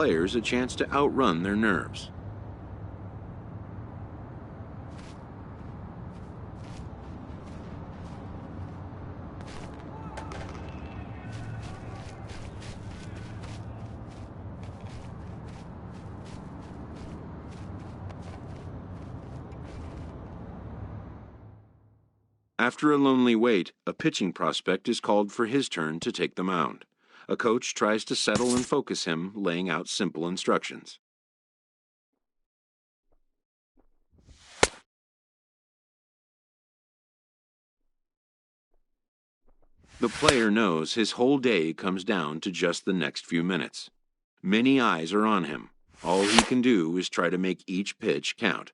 players a chance to outrun their nerves. After a lonely wait, a pitching prospect is called for his turn to take the mound. A coach tries to settle and focus him, laying out simple instructions. The player knows his whole day comes down to just the next few minutes. Many eyes are on him. All he can do is try to make each pitch count.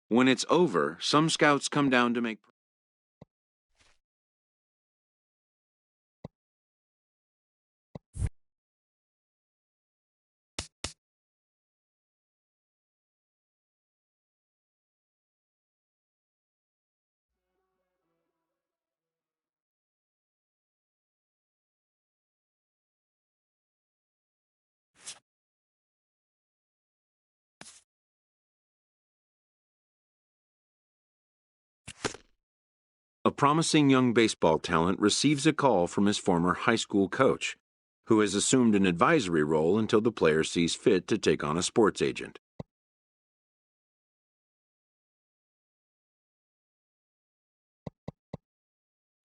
When it's over, some scouts come down to make A promising young baseball talent receives a call from his former high school coach, who has assumed an advisory role until the player sees fit to take on a sports agent.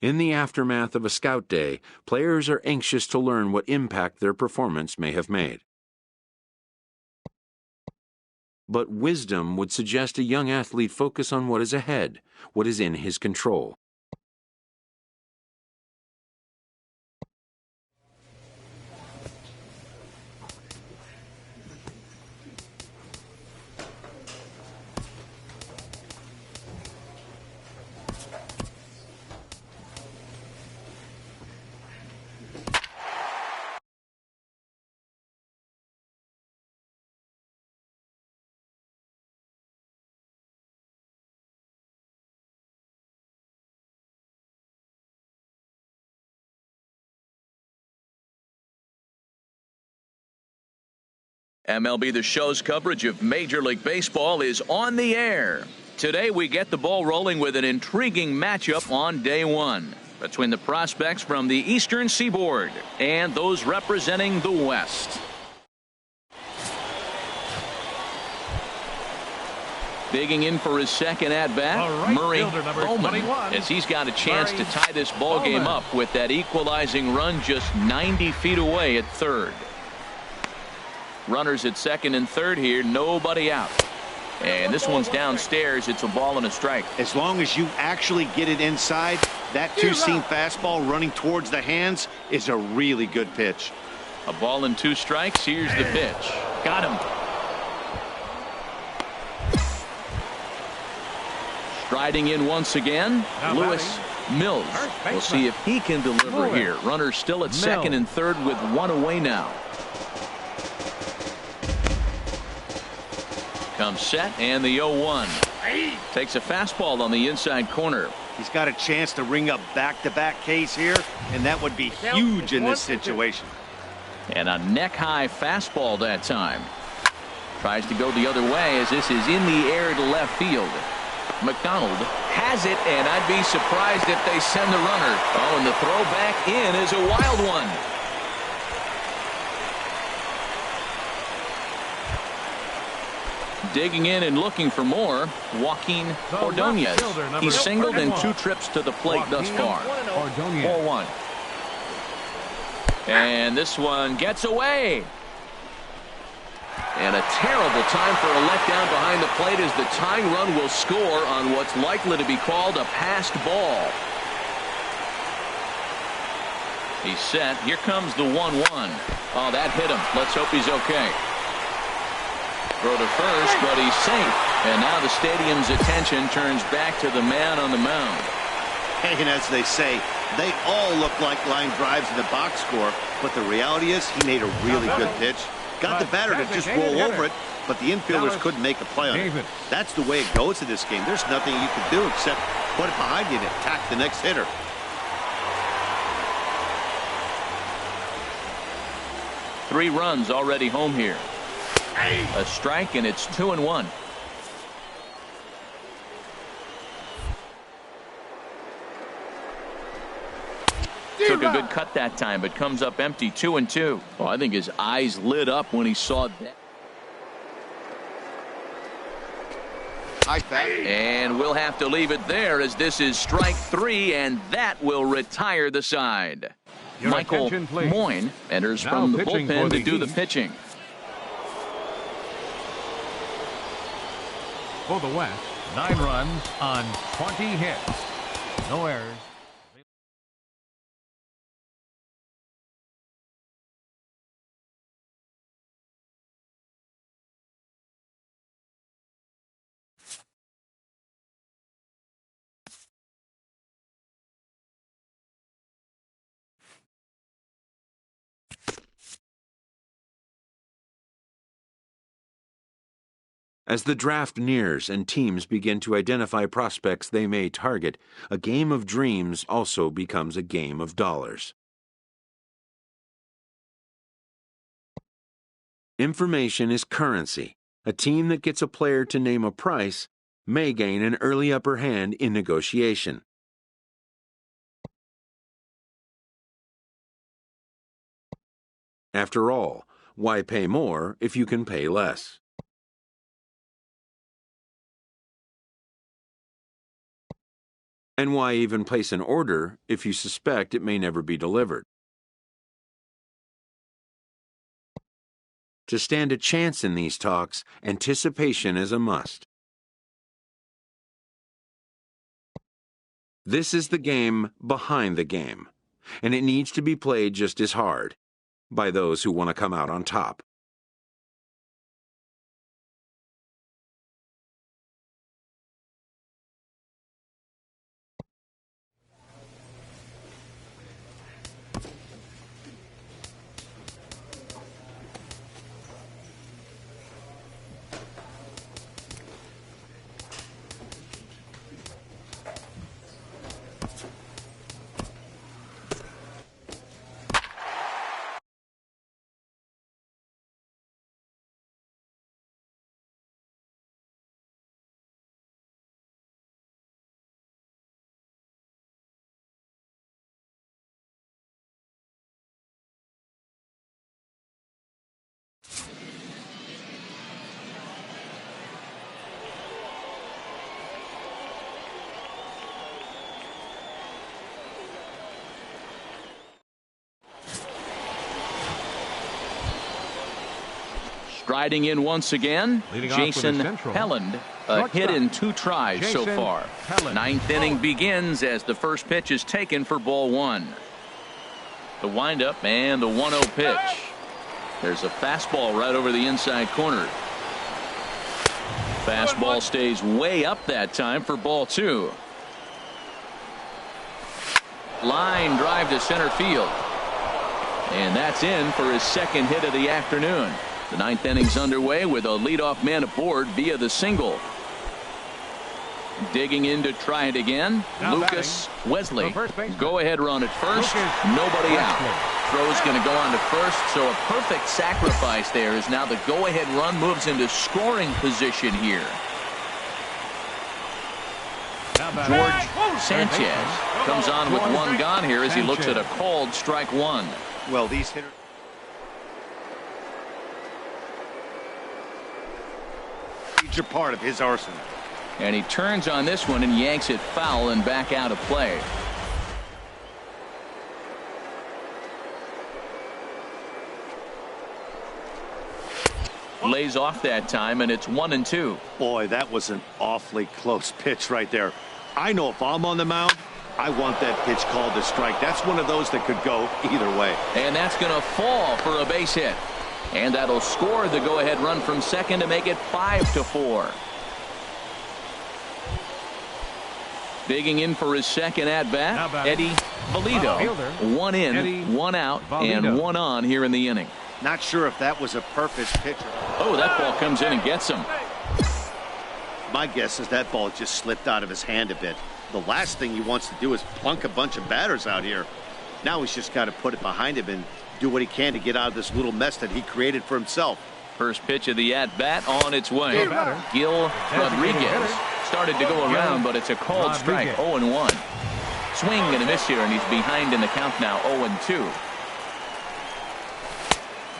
In the aftermath of a scout day, players are anxious to learn what impact their performance may have made. But wisdom would suggest a young athlete focus on what is ahead, what is in his control. MLB The Show's coverage of Major League Baseball is on the air. Today we get the ball rolling with an intriguing matchup on day one between the prospects from the Eastern Seaboard and those representing the West. Digging in for his second at-bat, Murray Bowman, as he's got a chance to tie this ball game up with that equalizing run just 90 feet away at third. Runners at second and third here, nobody out. And this one's downstairs. It's a ball and a strike. As long as you actually get it inside, that two-seam fastball running towards the hands is a really good pitch. A ball and two strikes. Here's the pitch. Got him. Striding in once again, Lewis Mills. We'll see if he can deliver here. Runners still at second and third with one away now. Comes set, and the 0-1. Takes a fastball on the inside corner. He's got a chance to ring up back-to-back Ks here, and that would be huge in this situation. And a neck-high fastball that time. Tries to go the other way as this is in the air to left field. McDonald has it, and I'd be surprised if they send the runner. Oh, and the throw back in is a wild one. Digging in and looking for more, Joaquin Ordonez. He's singled in 2 trips to the plate thus far. 4-1. And this one gets away. And a terrible time for a letdown behind the plate as the tying run will score on what's likely to be called a passed ball. He's set. Here comes the 1-1. Oh, that hit him. Let's hope he's okay. Throw to first, but he's safe. And now the stadium's attention turns back to the man on the mound. And as they say, they all look like line drives in the box score, but the reality is he made a really good pitch. Got the batter to just roll over it, but the infielders couldn't make a play on it. That's the way it goes in this game. There's nothing you can do except put it behind you and attack the next hitter. Three runs already home here. A strike, and it's 2-1. Took a good cut that time, but comes up empty. 2-2. Well, I think his eyes lit up when he saw that. And we'll have to leave it there as this is strike 3, and that will retire the side. Michael Moyne enters from the bullpen to do the pitching. For the West, 9 runs on 20 hits. No errors. As the draft nears and teams begin to identify prospects they may target, a game of dreams also becomes a game of dollars. Information is currency. A team that gets a player to name a price may gain an early upper hand in negotiation. After all, why pay more if you can pay less? And why even place an order if you suspect it may never be delivered? To stand a chance in these talks, anticipation is a must. This is the game behind the game, and it needs to be played just as hard by those who want to come out on top. Striding in once again, Jason Helland, a hit in 2 tries so far. Ninth inning begins as the first pitch is taken for ball 1. The windup and the 1-0 pitch. There's a fastball right over the inside corner. Fastball stays way up that time for ball 2. Line drive to center field. And that's in for his second hit of the afternoon. The 9th inning's underway with a leadoff man aboard via the single. Digging in to try it again, Lucas Wesley. Go ahead run at first. Nobody out. throw's going to go on to first, so a perfect sacrifice there as now the go-ahead run moves into scoring position here. George Sanchez comes on with one gone here as he looks at a called strike one. Well, these hitters. Major part of his arsenal. And he turns on this one and yanks it foul and back out of play. Lays off that time, and it's 1-2. Boy, that was an awfully close pitch right there. I know if I'm on the mound, I want that pitch called a strike. That's one of those that could go either way. And that's going to fall for a base hit. And that'll score the go-ahead run from second to make it 5-4. Digging in for his second at-bat, Eddie Valido. One in, one out, and one on here in the inning. Not sure if that was a purpose pitch. Oh, that ball comes in and gets him. My guess is that ball just slipped out of his hand a bit. The last thing he wants to do is plunk a bunch of batters out here. Now he's just got to put it behind him and do what he can to get out of this little mess that he created for himself. First pitch of the at-bat on its way. Gil Rodriguez started to go around, but it's a called strike. 0-1. Swing and a miss here, and he's behind in the count now. 0-2.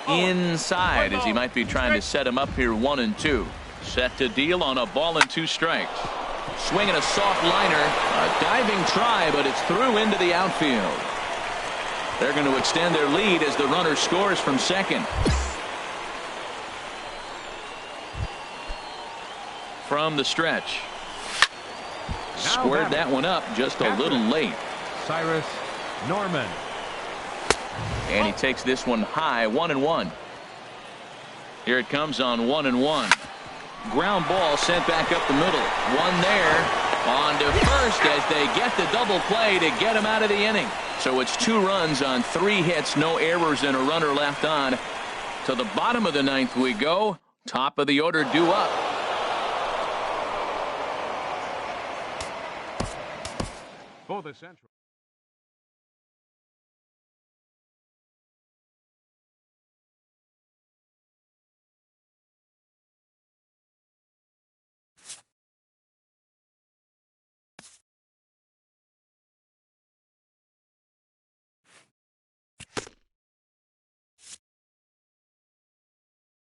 Inside as he might be trying to set him up here. 1-2. Set to deal on a ball and 2 strikes. Swinging a soft liner. A diving try, but it's through into the outfield. They're going to extend their lead as the runner scores from second. From the stretch. Squared that one up just a little late. Cyrus Norman. And he takes this one high. 1-1. Here it comes on 1-1. Ground ball sent back up the middle. One there. On to first as they get the double play to get him out of the inning. So it's 2 runs on 3 hits, no errors, and a runner left on. To the bottom of the 9th we go. Top of the order due up. For the Central.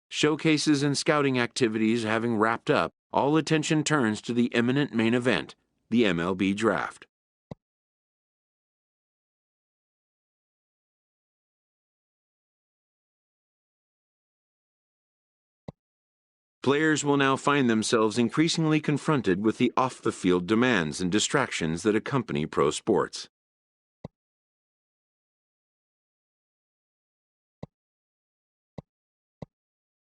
Showcases and scouting activities having wrapped up, all attention turns to the imminent main event, the MLB Draft. Players will now find themselves increasingly confronted with the off-the-field demands and distractions that accompany pro sports.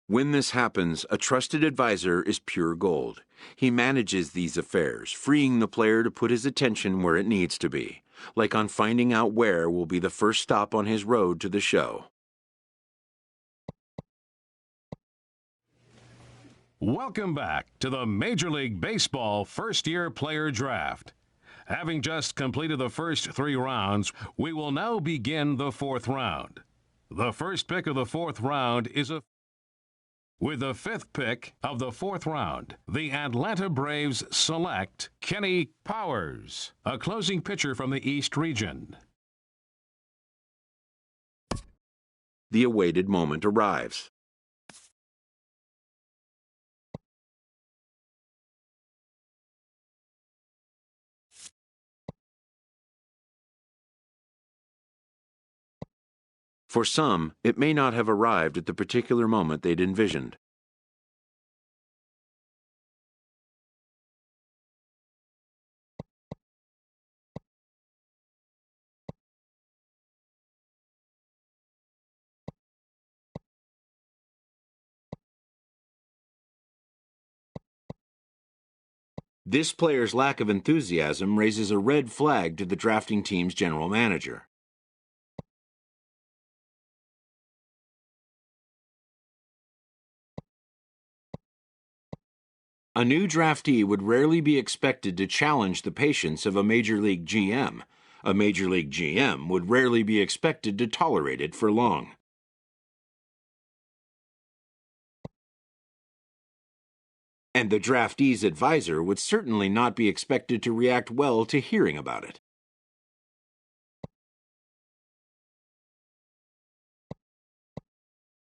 When this happens, a trusted advisor is pure gold. He manages these affairs, freeing the player to put his attention where it needs to be, like on finding out where will be the first stop on his road to the show. Welcome back to the Major League Baseball first-year player draft. Having just completed the first 3 rounds, we will now begin the 4th round. The first pick of the 4th round is with the 5th pick of the 4th round, the Atlanta Braves select Kenny Powers, a closing pitcher from the East region. The awaited moment arrives. For some, it may not have arrived at the particular moment they'd envisioned. This player's lack of enthusiasm raises a red flag to the drafting team's general manager. A new draftee would rarely be expected to challenge the patience of a major league GM, A Major League GM would rarely be expected to tolerate it for long. And the draftee's advisor would certainly not be expected to react well to hearing about it.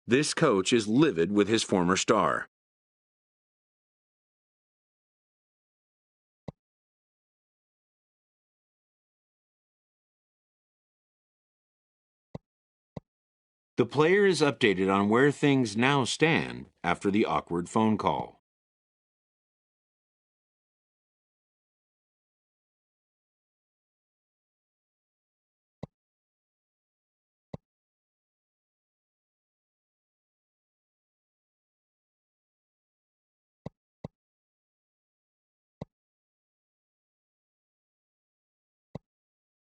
This coach is livid with his former star. The player is updated on where things now stand after the awkward phone call.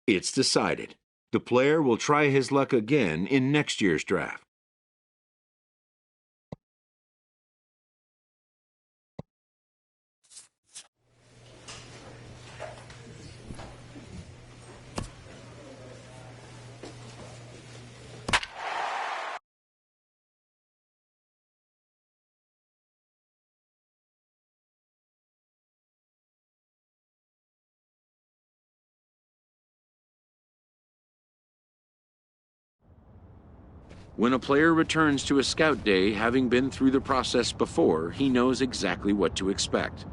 It's decided. The player will try his luck again in next year's draft. When a player returns to a scout day having been through the process before, he knows exactly what to expect.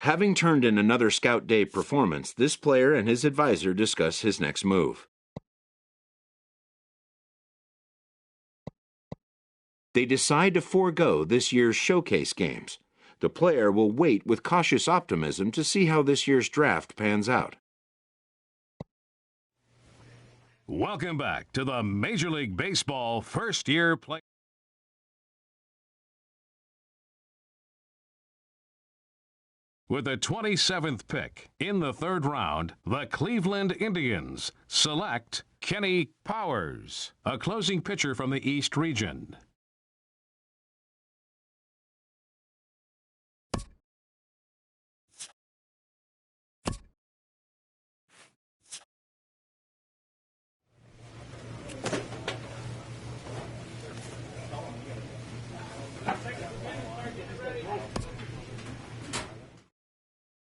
Having turned in another Scout Day performance, this player and his advisor discuss his next move. They decide to forego this year's showcase games. The player will wait with cautious optimism to see how this year's draft pans out. Welcome back to the Major League Baseball first-year play. With the 27th pick in the third round, the Cleveland Indians select Kenny Powers, a closing pitcher from the East region.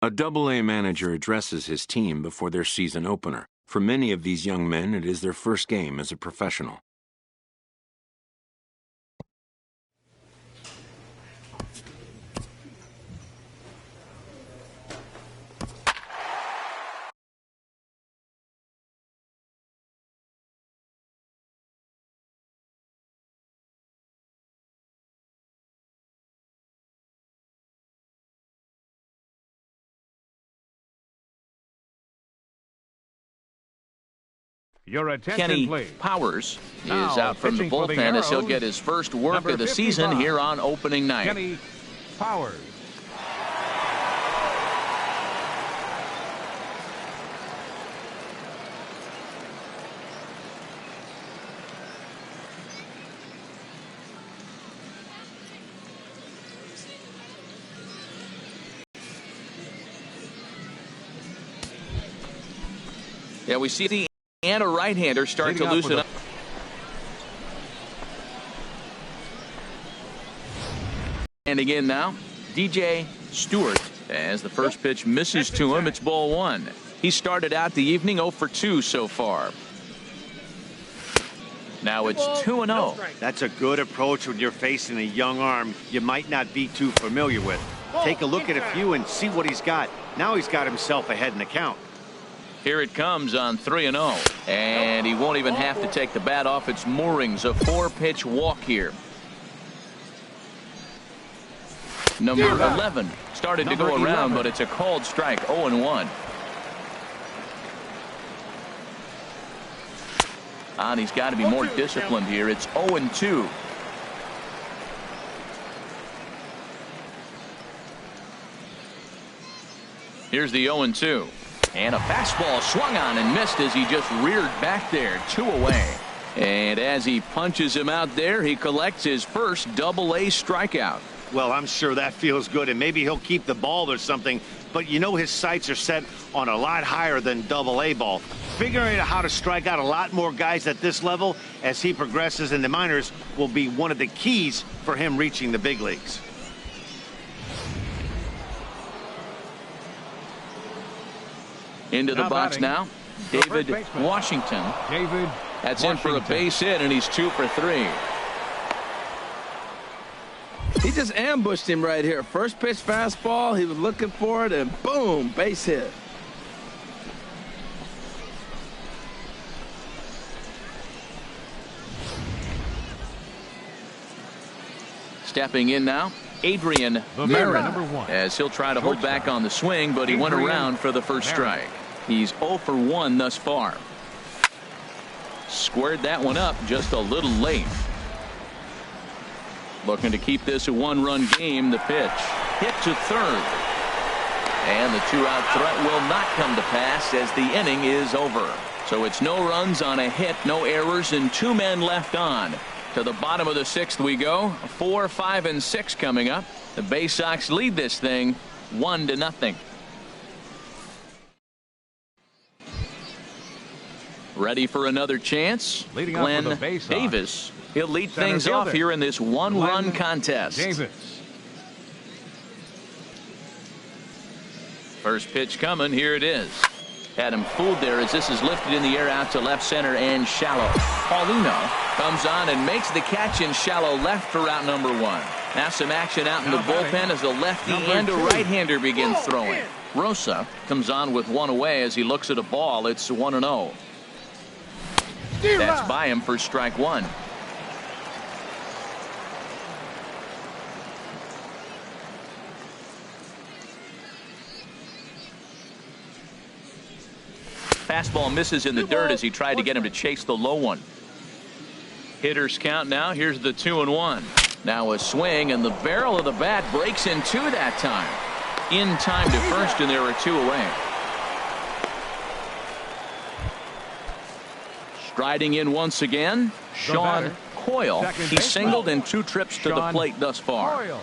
A Double-A manager addresses his team before their season opener. For many of these young men, it is their first game as a professional. Your attention, Kenny please. Powers is Now, out from the pitching for the bullpen as he'll Arrows, get his first work number of the season 55, here on opening night. Kenny Powers. Yeah, we see the and a right-hander start Leading to off loosen with up. And again now, DJ Stewart, as the first pitch misses to him, it's ball one. He started out the evening 0 for 2 so far. Now it's 2-0. That's a good approach when you're facing a young arm you might not be too familiar with. Take a look at a few and see what he's got. Now he's got himself ahead in the count. Here it comes on 3-0. And he won't even have to take the bat off its moorings. A 4-pitch walk here. Number 11 started to go around, but it's a called strike. 0-1. And he's got to be more disciplined here. It's 0-2. Here's the 0-2. And a fastball swung on and missed as he just reared back there. 2 away. And as he punches him out there, he collects his first Double-A strikeout. Well, I'm sure that feels good, and maybe he'll keep the ball or something, but you know his sights are set on a lot higher than Double-A ball. Figuring out how to strike out a lot more guys at this level as he progresses in the minors will be one of the keys for him reaching the big leagues. Into the Now box batting, now, the first David baseman. Washington. David That's in for a Washington. base hit, and he's 2 for 3. He just ambushed him right here. First pitch fastball, he was looking for it, and boom, base hit. Stepping in now, Adrian The Mara, batter, number 1. as he'll try to hold back on the swing, but he went Adrian around for the first Mara. strike. He's 0 for 1 thus far. Squared that one up just a little late. Looking to keep this a one-run game. The pitch hit to third. And the two-out threat will not come to pass as the inning is over. So it's no runs on a hit, no errors, and 2 men left on. To the bottom of the 6th we go. 4, 5, and 6 coming up. The Bay Sox lead this thing 1-0. Ready for another chance? Leading off with Glenn the Bay Sox. Davis. He'll lead Center things off fielder. here in this one-run Glenn contest. Davis. First pitch coming. Here it is. Had him fooled there as this is lifted in the air out to left center and shallow. Paulino comes on and makes the catch in shallow left for route number 1. Now some action out in the Now batting, bullpen as a lefty number and a 2. right-hander begins throwing. Rosa comes on with 1 away as he looks at a ball. It's 1-0. That's by him for strike 1. Fastball misses in the dirt as he tried to get him to chase the low one. Hitters count now. Here's the 2-1. Now a swing, and the barrel of the bat breaks in 2 that time. In time to first, and there are 2 away. Striding in once again, Sean batter, Coyle. second He baseman. singled in 2 trips to the Sean plate thus far. Coyle.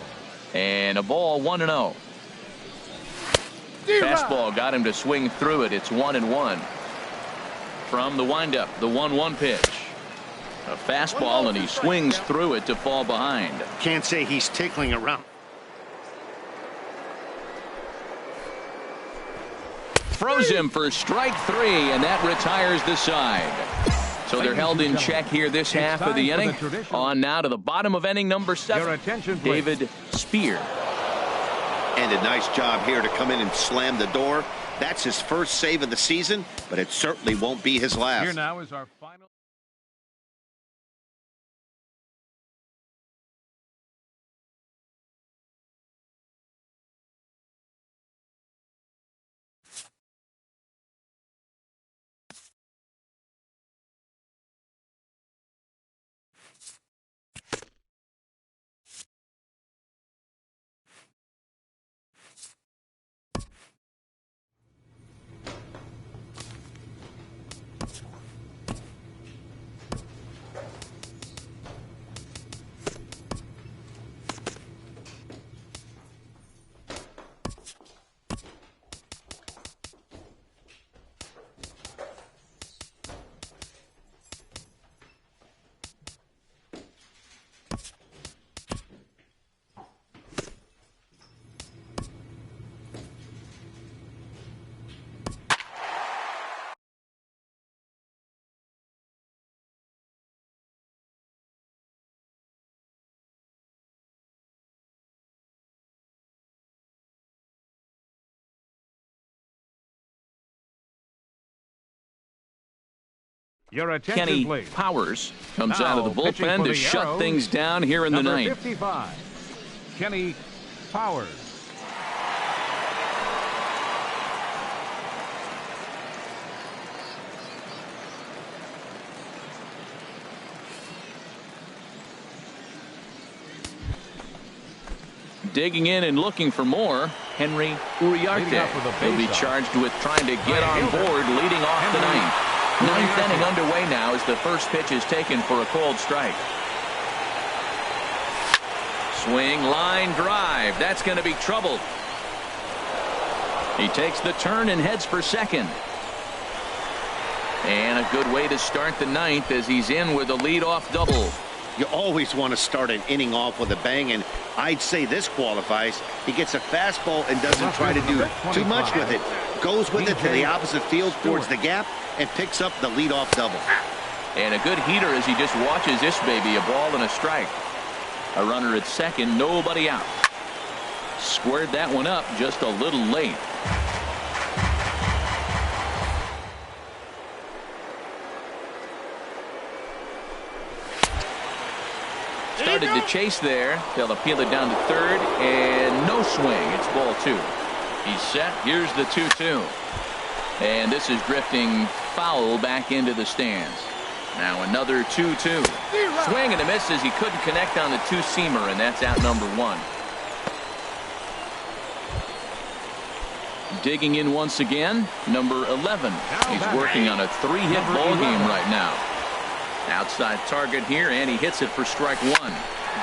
And a ball 1-0. Fastball got him to swing through it. It's 1-1. From the windup, the 1-1 pitch. A fastball, and he swings through it to fall behind. Can't say he's tickling around. Throws him for strike 3, and that retires the side. So they're held in check here this half of the inning. On now to the bottom of inning number 7. Your attention, please. David Spear. And a nice job here to come in and slam the door. That's his first save of the season, but it certainly won't be his last. Here now is our final. Your attention, Kenny please. Powers comes Now, out of the pitching bullpen for to the shut Arrows, things down here in the Number ninth. 55, Kenny Powers. Digging in and looking for more, Henry Uriarte. Leading off with a He'll be face-off. charged with trying to get on board, leading off the Henry ninth. Ninth Uriarte. inning underway now as the first pitch is taken for a cold strike. Swing, line drive. That's going to be trouble. He takes the turn and heads for second. And a good way to start the ninth as he's in with a leadoff double. You always want to start an inning off with a bang, and I'd say this qualifies. He gets a fastball and doesn't try to do too much with it. Goes with it to the opposite field towards the gap and picks up the leadoff double. And a good heater as he just watches this baby, a ball and a strike. A runner at second, nobody out. Squared that one up just a little late. Started to chase there. They'll appeal it down to third, and no swing. It's ball two. He's set. Here's the 2-2. And this is drifting foul back into the stands. Now another 2-2. Swing and a miss as he couldn't connect on the two-seamer, and that's out number one. Digging in once again, number 11. He's working on a three-hit ball game right now. Outside target here, and he hits it for strike one.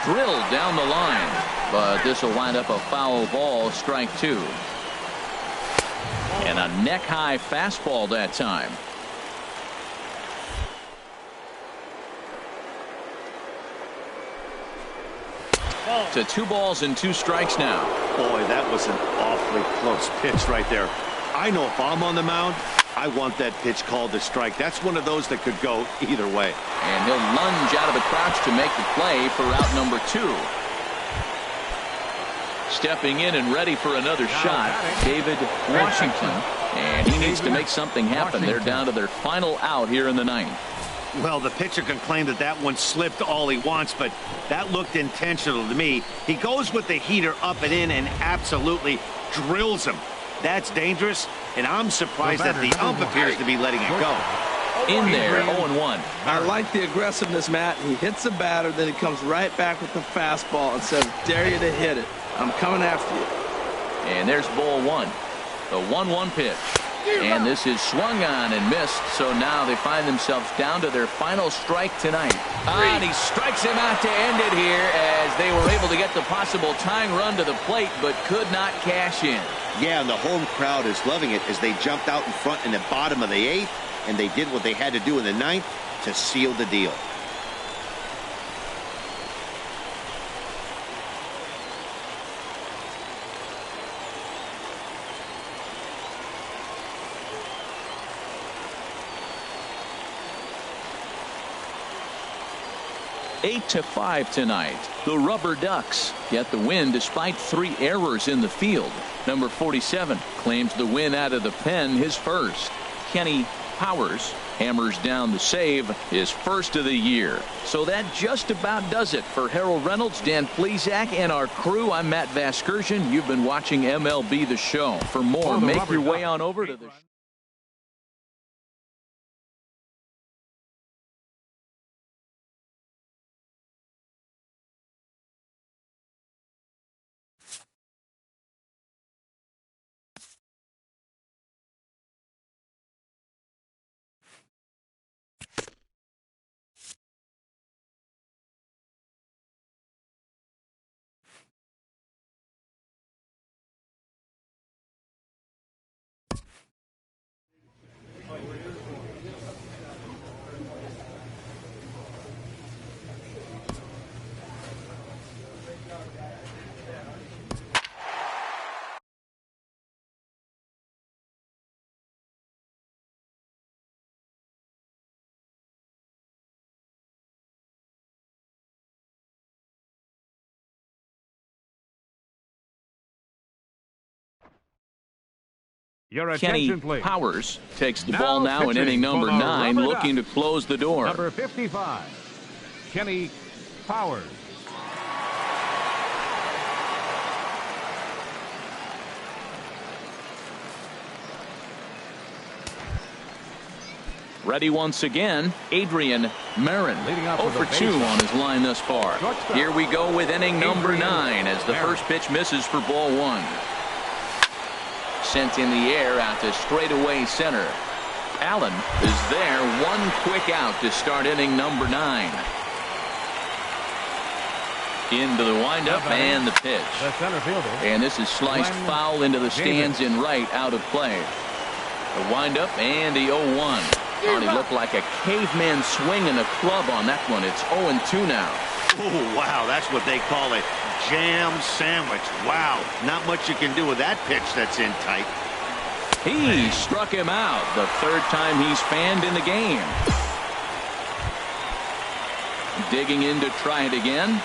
Drilled down the line, but this will wind up a foul ball, strike two. And a neck-high fastball that time. To 2 balls and 2 strikes now. Boy, that was an awfully close pitch right there. I know if I'm on the mound, I want that pitch called a strike. That's one of those that could go either way. And he'll lunge out of the crouch to make the play for out number 2. Stepping in and ready for another shot, David Washington. And he needs to make something happen. They're down to their final out here in the ninth. Well, the pitcher can claim that that one slipped all he wants, but that looked intentional to me. He goes with the heater up and in and absolutely drills him. That's dangerous, and I'm surprised that the ump appears to be letting it go. In there, 0-1. I like the aggressiveness, Matt. He hits the batter, then he comes right back with the fastball and says, dare you to hit it. I'm coming after you. And there's ball one. The 1-1 pitch. And this is swung on and missed, so now they find themselves down to their final strike tonight. And he strikes him out to end it here as they were able to get the possible tying run to the plate, but could not cash in. Yeah, and the home crowd is loving it as they jumped out in front in the bottom of the 8th, and they did what they had to do in the 9th to seal the deal. Eight to 5 tonight. The Rubber Ducks get the win despite 3 errors in the field. Number 47 claims the win out of the pen, his first. Kenny Powers hammers down the save, his first of the year. So that just about does it for Harold Reynolds, Dan Plesac, and our crew. I'm Matt Vasgersian. You've been watching MLB The Show. For more, make your way on over to the Your Kenny attention, please. Powers takes the Now ball now in pitching inning number for the 9, Rubber looking to Ducks. close the door. Number 55, Kenny Powers. Ready once again, Adrian Marin. Leading off 0 with for a 2 base on his line thus far. Shortstop. Here we go with inning number Adrian 9 as the Marin. first pitch misses for ball 1. Sent in the air out to straightaway center. Allen is there, one quick out to start inning number 9. Into the windup and the pitch. The center fielder. And this is sliced Glenn foul into the stands Davis. in right, out of play. The windup and the 0-1. Thought he looked like a caveman swinging a club on that one. It's 0-2 now. Oh, wow, that's what they call a jam sandwich. Wow, not much you can do with that pitch that's in tight. He struck him out the third time he's fanned in the game. Digging in to try it again.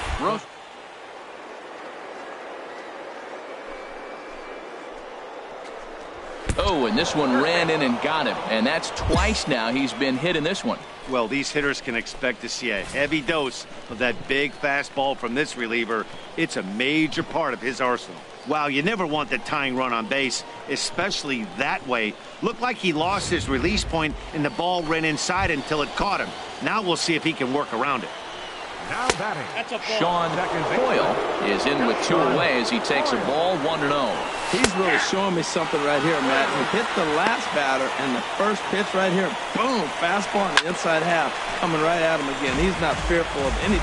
Oh, and this one ran in and got him. And that's twice now he's been hit in this one. Well, these hitters can expect to see a heavy dose of that big fastball from this reliever. It's a major part of his arsenal. Wow, you never want the tying run on base, especially that way. Looked like he lost his release point and the ball ran inside until it caught him. Now we'll see if he can work around it. Now batting. Sean Coyle is in with 2 away as he takes a ball 1-0. He's really showing me something right here, Matt. He hit the last batter, and the first pitch right here, boom, fastball on the inside half, coming right at him again. He's not fearful of anything.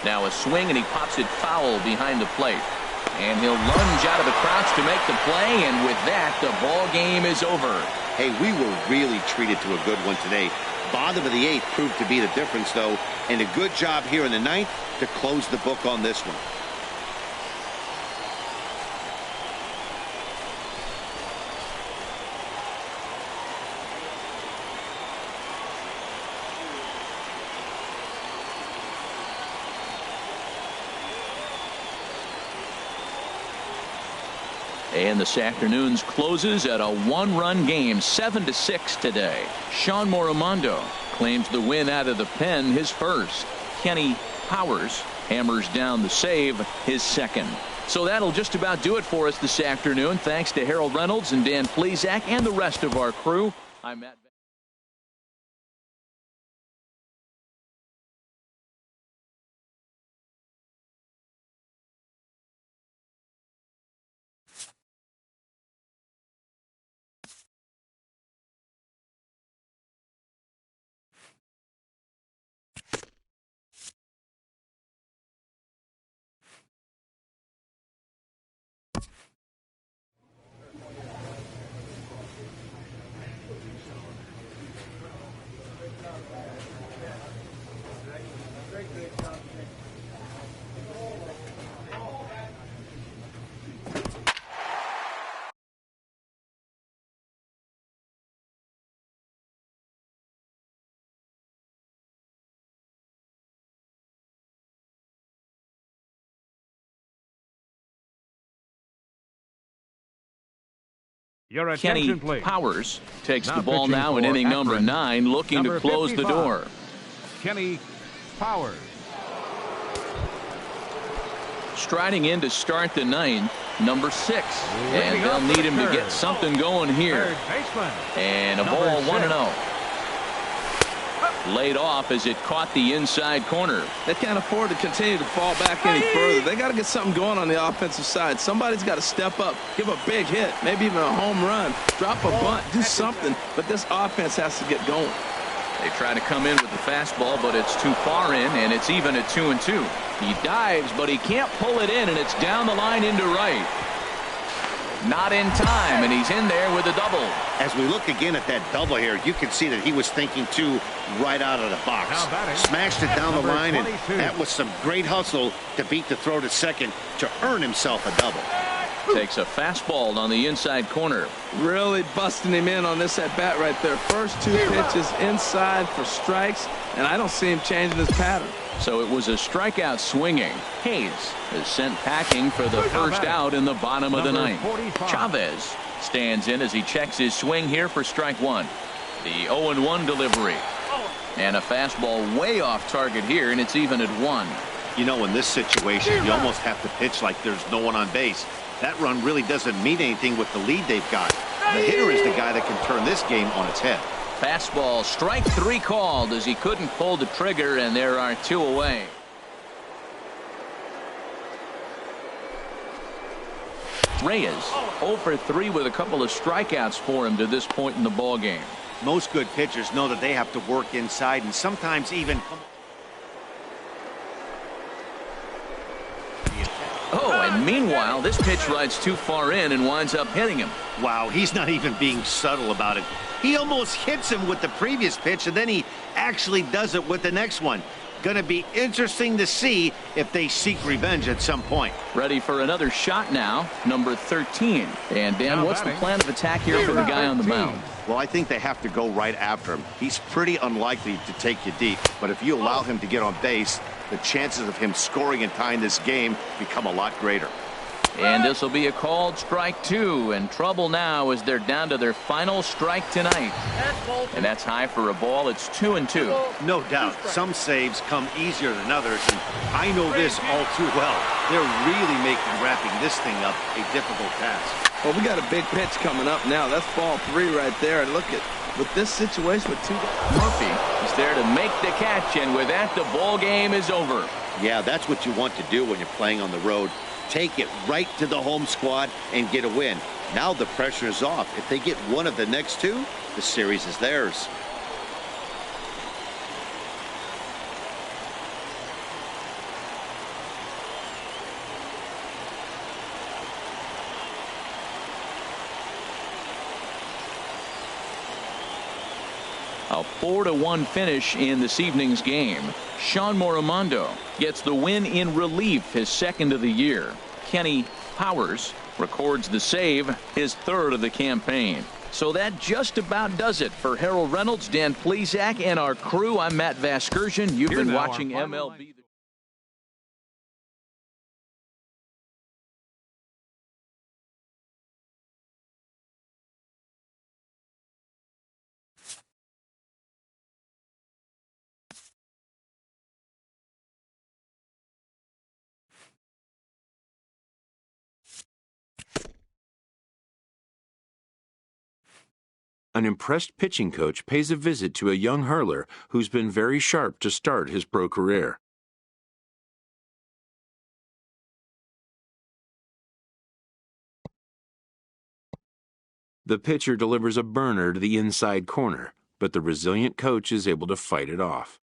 Now a swing, and he pops it foul behind the plate. And he'll lunge out of the crouch to make the play, and with that, the ball game is over. Hey, we were really treated to a good one today. Bottom of the 8th proved to be the difference, though, and a good job here in the 9th to close the book on this one. And this afternoon's closes at a 1-run game, 7-6 today. Sean Moromondo claims the win out of the pen, his first. Kenny Powers hammers down the save, his second. So that'll just about do it for us this afternoon. Thanks to Harold Reynolds and Dan Plezak and the rest of our crew. I'm Matt. Your Kenny attention, please. Powers takes Now the ball pitching now in for inning number Akron. 9, looking Number to close 55. the door. Kenny Powers. Striding in to start the 9th, number 6. Leading And they'll off need the him to third. get something going here. Third baseman. And a Number ball 6. 1-0. Laid off as it caught the inside corner. They can't afford to continue to fall back any further. They got to get something going on the offensive side. Somebody's got to step up, give a big hit, maybe even a home run, drop a bunt, do something. But this offense has to get going. They try to come in with the fastball, but it's too far in, and it's even at 2-2. He dives, but he can't pull it in, and it's down the line into right. Not in time, and he's in there with a double. As we look again at that double here, you can see that he was thinking, too, right out of the box. Now batting. Smashed it down the Number line, 22. and that was some great hustle to beat the throw to second to earn himself a double. Takes a fastball on the inside corner. Really busting him in on this at bat right there. First 2 pitches inside for strikes, and I don't see him changing his pattern. So it was a strikeout swinging. Hayes is sent packing for the first out in the bottom of the ninth. Chavez stands in as he checks his swing here for strike one. The 0-1 delivery. And a fastball way off target here, and it's even at 1. You know, in this situation, you almost have to pitch like there's no one on base. That run really doesn't mean anything with the lead they've got. The hitter is the guy that can turn this game on its head. Fastball, strike 3 called as he couldn't pull the trigger, and there are 2 away. Reyes 0 for 3 with a couple of strikeouts for him to this point in the ball game. Most good pitchers know that they have to work inside and sometimes even Oh, and meanwhile, this pitch rides too far in and winds up hitting him. Wow, he's not even being subtle about it. He almost hits him with the previous pitch, and then he actually does it with the next one. Going to be interesting to see if they seek revenge at some point. Ready for another shot now, number 13. And Dan, what's the plan of attack here for the guy on the mound? Well, I think they have to go right after him. He's pretty unlikely to take you deep, but if you allow him to get on base, the chances of him scoring and tying this game become a lot greater. And this will be a called strike 2, and trouble now as they're down to their final strike tonight. And that's high for a ball. It's 2-2. No doubt. Some saves come easier than others, and I know this all too well. They're really making wrapping this thing up a difficult task. Well, we got a big pitch coming up now. That's ball 3 right there. And look at with this situation with 2 guys. Murphy is there to make the catch, and with that, the ball game is over. Yeah, that's what you want to do when you're playing on the road. Take it right to the home squad and get a win. Now the pressure is off. If they get one of the next 2, the series is theirs. A 4-1 finish in this evening's game. Sean Moromondo gets the win in relief, his 2nd of the year. Kenny Powers records the save, his 3rd of the campaign. So that just about does it for Harold Reynolds, Dan Plesac, and our crew. I'm Matt Vasgersian. You've been watching MLB. An impressed pitching coach pays a visit to a young hurler who's been very sharp to start his pro career. The pitcher delivers a burner to the inside corner, but the resilient coach is able to fight it off.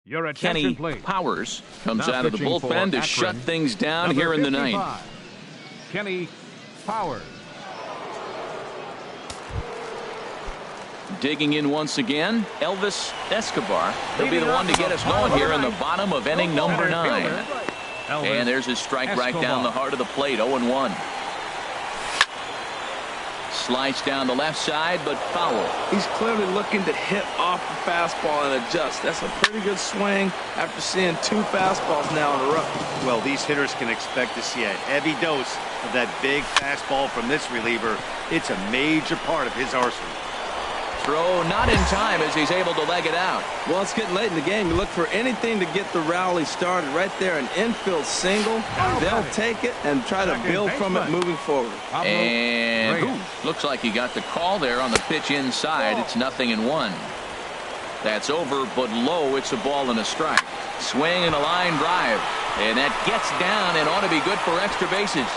Your attention, Kenny please. Powers comes Now out of the pitching for bullpen to Akron, shut things down number here in the 55, ninth. Kenny Powers. Digging in once again, Elvis Escobar. He'll be the one to get us going here in the bottom of inning number 9. And there's his strike right down the heart of the plate, 0-1. Slice down the left side, but foul. He's clearly looking to hit off the fastball and adjust. That's a pretty good swing after seeing 2 fastballs now in a row. Well, these hitters can expect to see a heavy dose of that big fastball from this reliever. It's a major part of his arsenal. throw not in time as he's able to leg it out. Well, it's getting late in the game. You look for anything to get the rally started. Right there, an infield single. They'll take it and try to build from it moving forward. And looks like he got the call there on the pitch inside. It's 0-1. That's over, but low. It's a ball and a strike. Swing and a line drive. And that gets down and ought to be good for extra bases.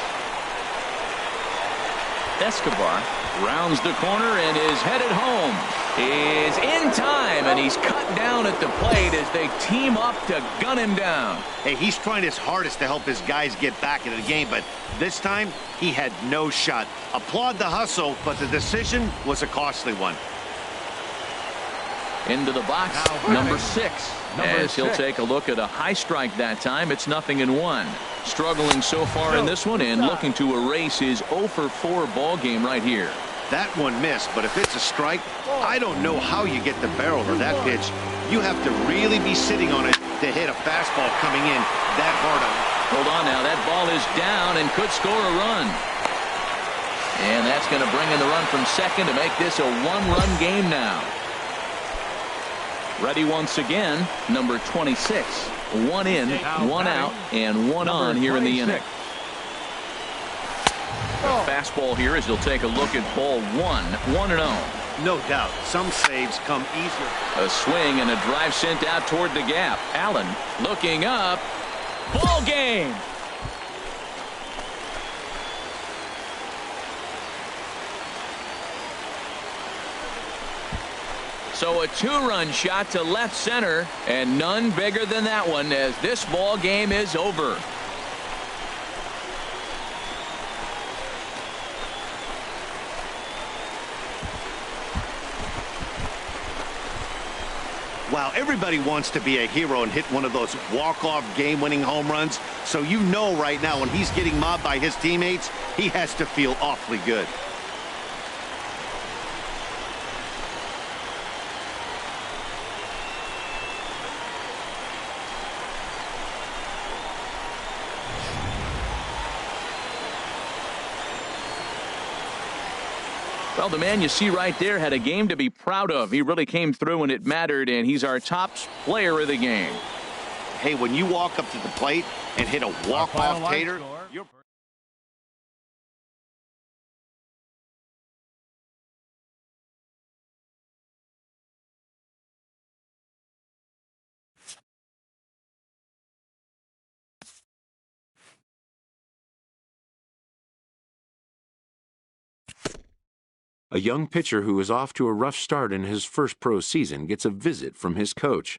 Escobar rounds the corner and is headed home. Is in time, and he's cut down at the plate as they team up to gun him down. Hey, he's trying his hardest to help his guys get back into the game, but this time he had no shot. Applaud the hustle, but the decision was a costly one. Into the box, number 6. As he'll take a look at a high strike that time. It's 0-1. Struggling so far in this one and looking to erase his 0-for-4 ball game right here. That one missed, but if it's a strike, I don't know how you get the barrel of that pitch. You have to really be sitting on it to hit a fastball coming in that hard on it. Hold on now. That ball is down and could score a run. And that's going to bring in the run from second to make this a one-run game now. Ready once again, number 26. 1 in, 1 out, and 1 on here in the inning. A fastball here as he'll take a look at ball 1, 1-0. No doubt, some saves come easier. A swing and a drive sent out toward the gap. Allen looking up. Ball game. So a 2-run shot to left center, and none bigger than that one as this ball game is over. Wow, everybody wants to be a hero and hit one of those walk-off game-winning home runs. So you know right now when he's getting mobbed by his teammates, he has to feel awfully good. Well, the man you see right there had a game to be proud of. He really came through when it mattered, and he's our top player of the game. Hey, when you walk up to the plate and hit a walk-off tater, A young pitcher who is off to a rough start in his first pro season gets a visit from his coach.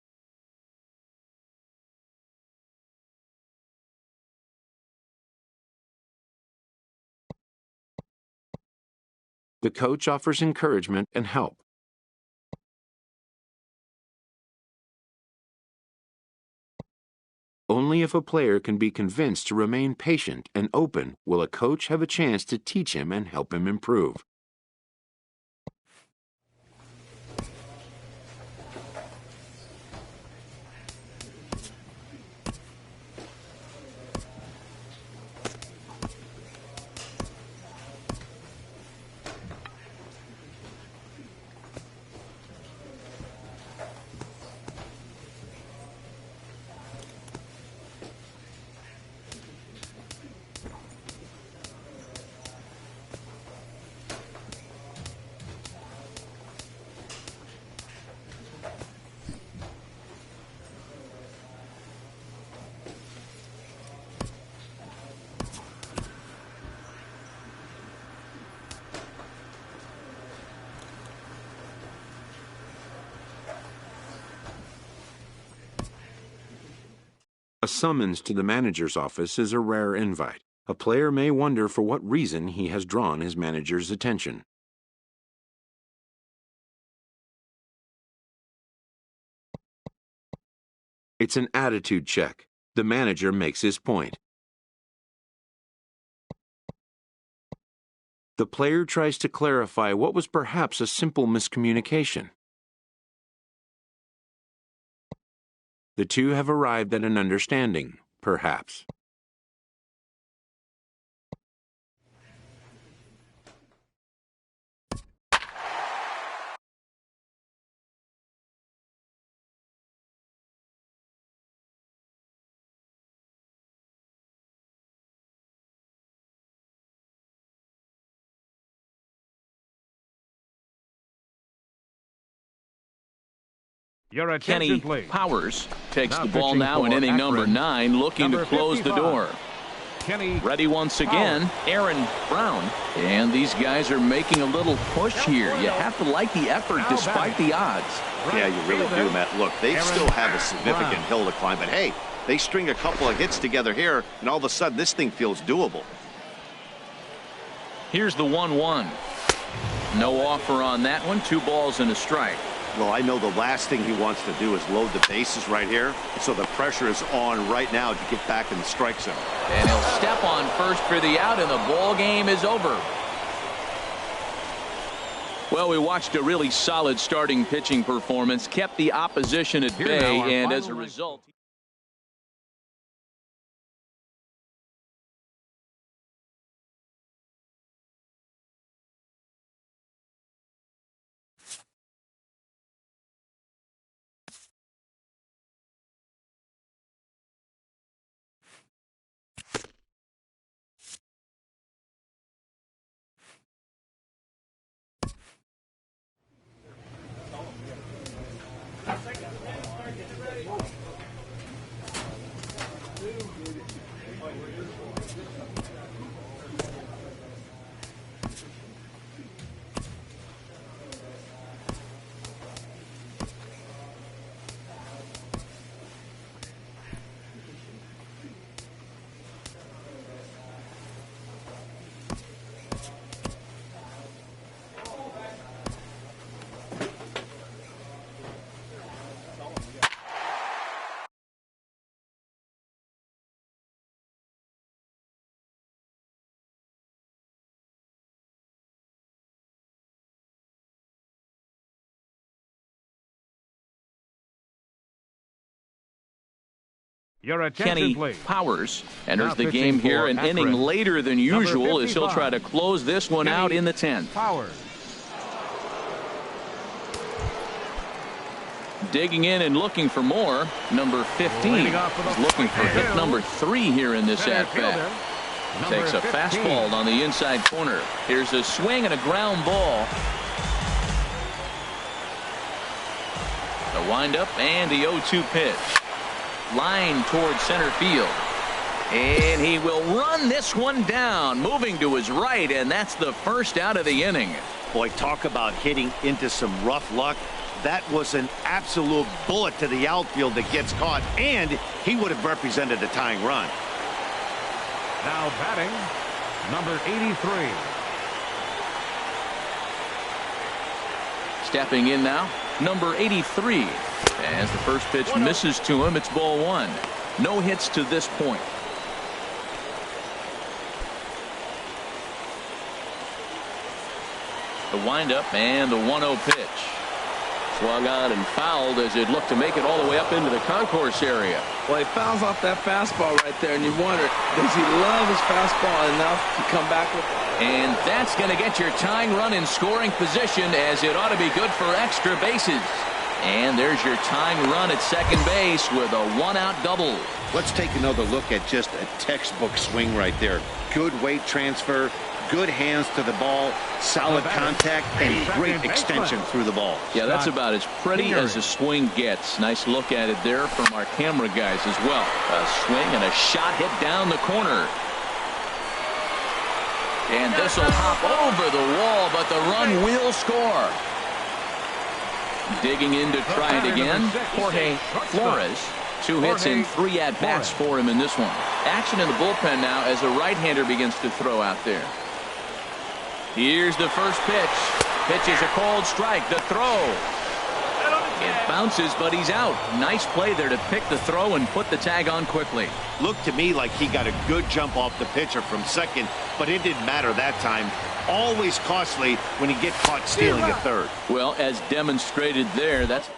The coach offers encouragement and help. Only if a player can be convinced to remain patient and open will a coach have a chance to teach him and help him improve. A summons to the manager's office is a rare invite. A player may wonder for what reason he has drawn his manager's attention. It's an attitude check. The manager makes his point. The player tries to clarify what was perhaps a simple miscommunication. The two have arrived at an understanding, perhaps. Your attention, Kenny please. Powers takes Now the ball pitching now in for inning number Akron. 9, looking to Number close 55. the door. Kenny Ready once again, Powers. Aaron Brown. And these guys are making a little push here. You have to like the effort Now despite batting. the odds. Yeah, you really do, Matt. Look, they Aaron still have a significant Brown. hill to climb, but hey, they string a couple of hits together here, and all of a sudden this thing feels doable. Here's the 1-1. No offer on that one. 2 balls and a strike. Well, I know the last thing he wants to do is load the bases right here, so the pressure is on right now to get back in the strike zone. And he'll step on first for the out, and the ball game is over. Well, we watched a really solid starting pitching performance, kept the opposition at Here bay, now, our and as a final result... Your attention, Kenny please. Powers enters Now the pitching game here for an Akron. inning later than Number usual as he'll 55. try to close this one Kenny out in the 10th. Powers. Digging in and looking for more. Number 15 Leading off for the is looking for hit field. number 3 here in this Center at-bat. fielder, number Takes a 15. fastball on the inside corner. Here's a swing and a ground ball. The windup and the 0-2 pitch. Line towards center field. And he will run this one down, moving to his right, and that's the first out of the inning. Boy, talk about hitting into some rough luck. That was an absolute bullet to the outfield that gets caught, and he would have represented a tying run. Now batting, number 83. Stepping in now, number 83. As the first pitch misses to him, it's ball 1. No hits to this point. The windup and the 1-0 pitch. Swung on and fouled as it looked to make it all the way up into the concourse area. Well, he fouls off that fastball right there, and you wonder, does he love his fastball enough to come back with it? And that's going to get your tying run in scoring position, as it ought to be good for extra bases. And there's your tying run at second base with a 1-out double. Let's take another look at just a textbook swing right there. Good weight transfer, good hands to the ball, solid contact, and great extension through the ball. Yeah, that's about as pretty as a swing gets. Nice look at it there from our camera guys as well. A swing and a shot hit down the corner. And this will hop over the wall, but the run will score. Digging in to try it again, Jorge Flores. 2 hits and 3 at-bats for him in this one. Action in the bullpen now as a right-hander begins to throw out there. Here's the first pitch. Pitch is a called strike. The throw. It bounces, but he's out. Nice play there to pick the throw and put the tag on quickly. Looked to me like he got a good jump off the pitcher from second, but it didn't matter that time. Always costly when you get caught stealing a third. Well, as demonstrated there, that's...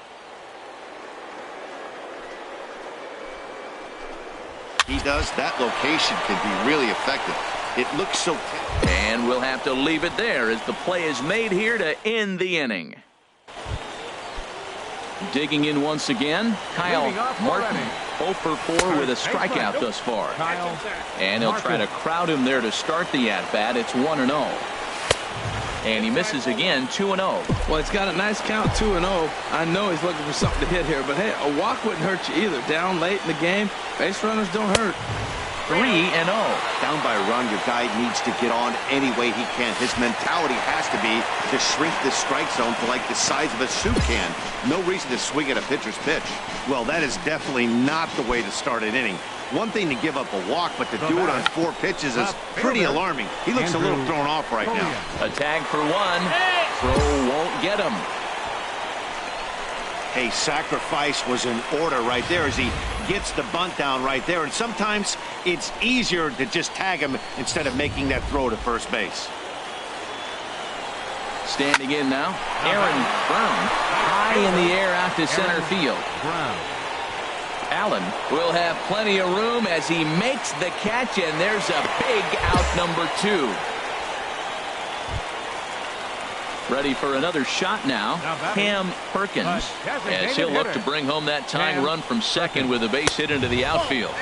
He does. That location can be really effective. It looks so... And we'll have to leave it there as the play is made here to end the inning. Digging in once again, Kyle Martin. 0 for 4 with a strikeout thus far. And he'll try to crowd him there to start the at-bat. It's 1-0. And he misses again, 2-0. Well, he's got a nice count, 2-0. I know he's looking for something to hit here, but hey, a walk wouldn't hurt you either. Down late in the game, base runners don't hurt. 3-0. Down by a run, your guy needs to get on any way he can. His mentality has to be to shrink the strike zone to like the size of a soup can. No reason to swing at a pitcher's pitch. Well, that is definitely not the way to start an inning. One thing to give up a walk, but to do it on 4 pitches is pretty alarming. He looks a little thrown off right now. A tag for 1. Throw won't get him. Hey, sacrifice was in order right there as he gets the bunt down right there. And sometimes it's easier to just tag him instead of making that throw to first base. Standing in now, Aaron Brown. High in the air out to center field. Allen will have plenty of room as he makes the catch, and there's a big out, number 2. Ready for another shot now, Cam Perkins, as he'll look to bring home that tying run from second with a base hit into the outfield.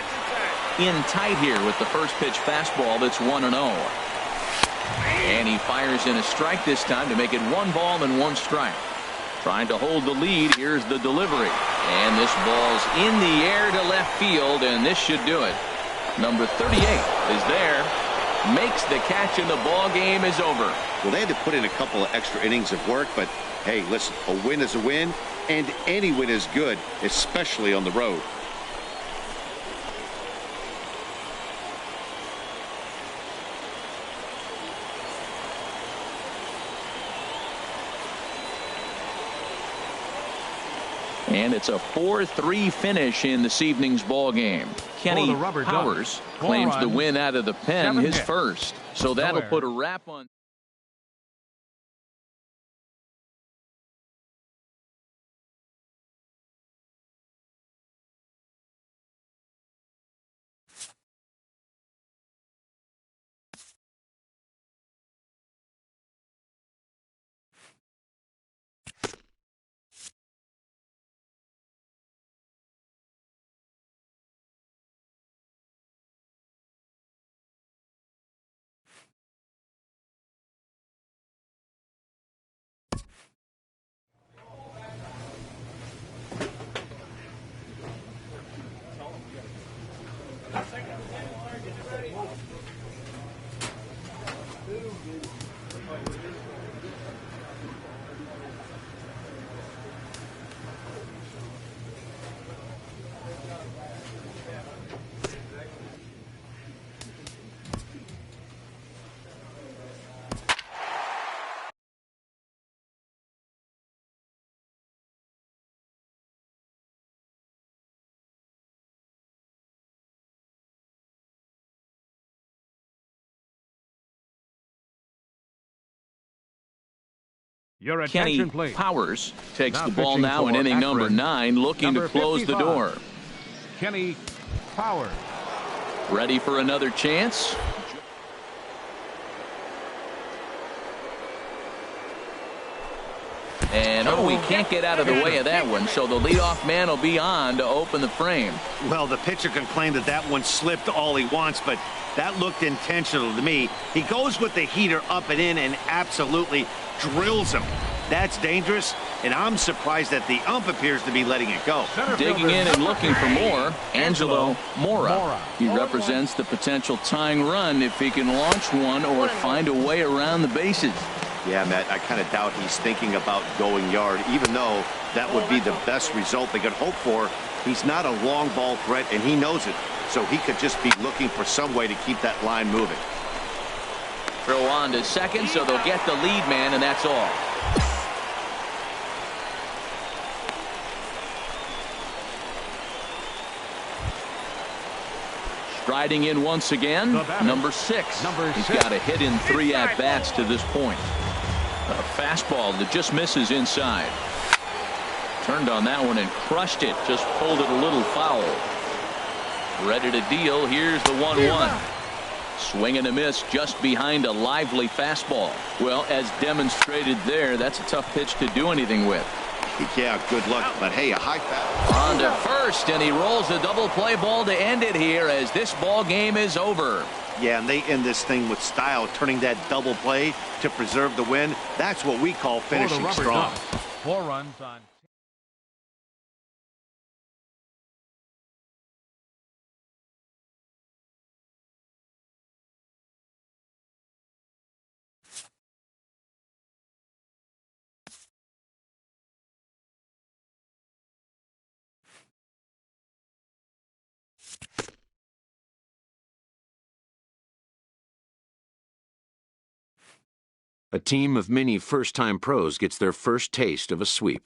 In tight here with the first pitch fastball that's 1-0. And he fires in a strike this time to make it 1 ball and 1 strike. Trying to hold the lead. Here's the delivery. And this ball's in the air to left field, and this should do it. Number 38 is there. Makes the catch, and the ball game is over. Well, they had to put in a couple of extra innings of work, but hey, listen, a win is a win, and any win is good, especially on the road. And it's a 4-3 finish in this evening's ball game. Kenny Powers claims the win out of the pen, his first. So that'll put a wrap on. Your Kenny attention, please. Powers takes Now the ball pitching now in for inning number Akron. 9, looking to Number close 55. the door. Kenny Powers. Ready for another chance. And we can't get out of the way of that one, so the leadoff man will be on to open the frame. Well, the pitcher can claim that that one slipped all he wants, but that looked intentional to me. He goes with the heater up and in and absolutely drills him. That's dangerous, and I'm surprised that the ump appears to be letting it go. Digging in and looking for more, Angelo Mora. He represents the potential tying run if he can launch one or find a way around the bases. Yeah, Matt, I kind of doubt he's thinking about going yard, even though that would be the best result they could hope for. He's not a long ball threat, and he knows it, so he could just be looking for some way to keep that line moving. Throw on to second, so they'll get the lead man, and that's all. Striding in once again, number 6. He's got a hit in 3 at-bats to this point. A fastball that just misses inside. Turned on that one and crushed it. Just pulled it a little foul. Ready to deal. Here's the 1-1. Swing and a miss just behind a lively fastball. Well, as demonstrated there, that's a tough pitch to do anything with. Yeah, good luck, but hey, a high fastball. On to first, and he rolls the double play ball to end it here as this ball game is over. Yeah, and they end this thing with style, turning that double play to preserve the win. That's what we call finishing strong. 4 runs on. A team of many first-time pros gets their first taste of a sweep.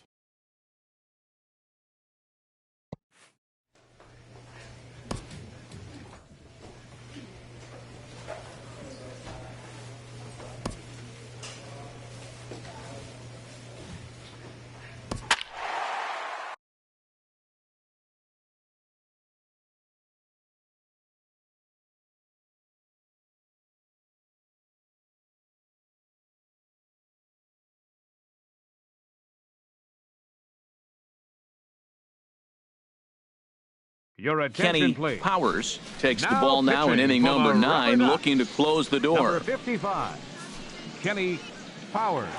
Your attention, Kenny please. Powers takes the Now ball now in pitching inning for number the 9, Rubber looking to close the door. Number 55, Kenny Powers.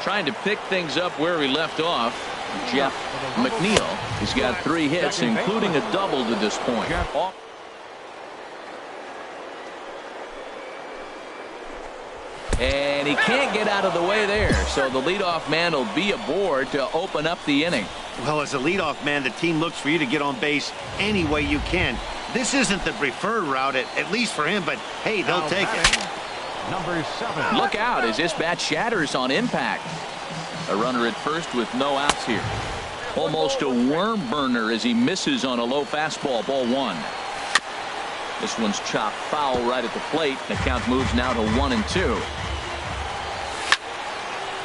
Trying to pick things up where he left off, Jeff McNeil. He's got 3 hits, including a double to this point. And he can't get out of the way there, so the leadoff man will be aboard to open up the inning. Well, as a leadoff man, the team looks for you to get on base any way you can. This isn't the preferred route, at least for him, but hey, they'll take it. Number 7. Look out as this bat shatters on impact. A runner at first with no outs here. Almost a worm burner as he misses on a low fastball, ball 1. This one's chopped foul right at the plate. The count moves now to 1-2.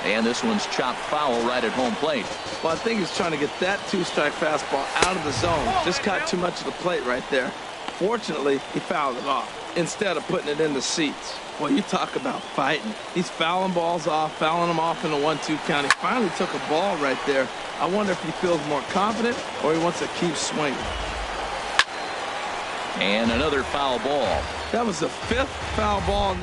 And this one's chopped foul right at home plate. Well, I think he's trying to get that 2-strike fastball out of the zone. Just caught too much of the plate right there. Fortunately, he fouled it off instead of putting it in the seats. Well, you talk about fighting. He's fouling balls off, fouling them off in the 1-2 count. He finally took a ball right there. I wonder if he feels more confident or he wants to keep swinging. And another foul ball. That was the 5th foul ball.